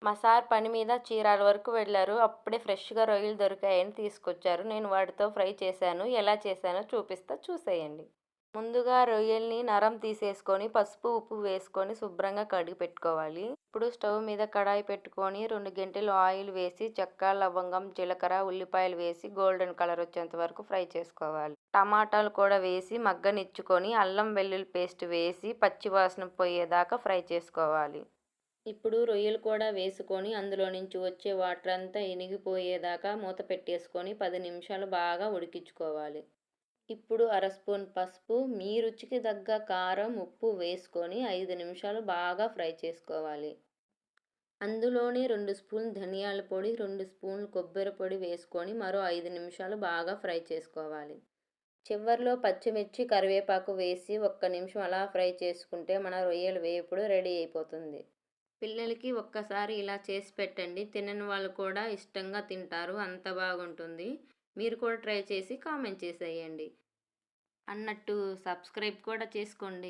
మా సార్ పని మీద చీరాల వరకు వెళ్లారు. అప్పుడే ఫ్రెష్‌గా రొయ్యలు దొరికాయని తీసుకొచ్చారు. నేను వాటితో ఫ్రై చేశాను. ఎలా చేశానో చూపిస్తా చూసేయండి. ముందుగా రొయ్యల్ని నరం తీసేసుకొని పసుపు, ఉప్పు వేసుకొని శుభ్రంగా కడిగి పెట్టుకోవాలి. ఇప్పుడు స్టవ్ మీద కడాయి పెట్టుకొని 2 గంటెలు ఆయిల్ వేసి చెక్క, లవంగం, జీలకర్ర, ఉల్లిపాయలు వేసి గోల్డెన్ కలర్ వచ్చేంత వరకు ఫ్రై చేసుకోవాలి. టమాటాలు కూడా వేసి మగ్గనిచ్చుకొని అల్లం వెల్లుల్లి పేస్ట్ వేసి పచ్చి వాసన పోయేదాకా ఫ్రై చేసుకోవాలి. ఇప్పుడు రొయ్యలు కూడా వేసుకొని అందులో నుంచి వచ్చే వాటర్ అంతా ఇనిగిపోయేదాకా మూత పెట్టేసుకొని 10 నిమిషాలు బాగా ఉడికించుకోవాలి. ఇప్పుడు అర స్పూన్ పసుపు, మీ రుచికి తగ్గ కారం, ఉప్పు వేసుకొని 5 నిమిషాలు బాగా ఫ్రై చేసుకోవాలి. అందులోనే 2 స్పూన్లు ధనియాల పొడి, 2 స్పూన్లు కొబ్బరి పొడి వేసుకొని మరో 5 నిమిషాలు బాగా ఫ్రై చేసుకోవాలి. చివర్లో పచ్చిమిర్చి, కరివేపాకు వేసి ఒక్క నిమిషం అలా ఫ్రై చేసుకుంటే మన రొయ్యల వేపుడు రెడీ అయిపోతుంది. పిల్లలకి ఒక్కసారి ఇలా చేసి పెట్టండి. తినని వాళ్ళు కూడా ఇష్టంగా తింటారు. అంత బాగుంటుంది. మీరు కూడా ట్రై చేసి కామెంట్ చేసేయండి. అన్నట్టు సబ్స్క్రైబ్ కూడా చేసుకోండి.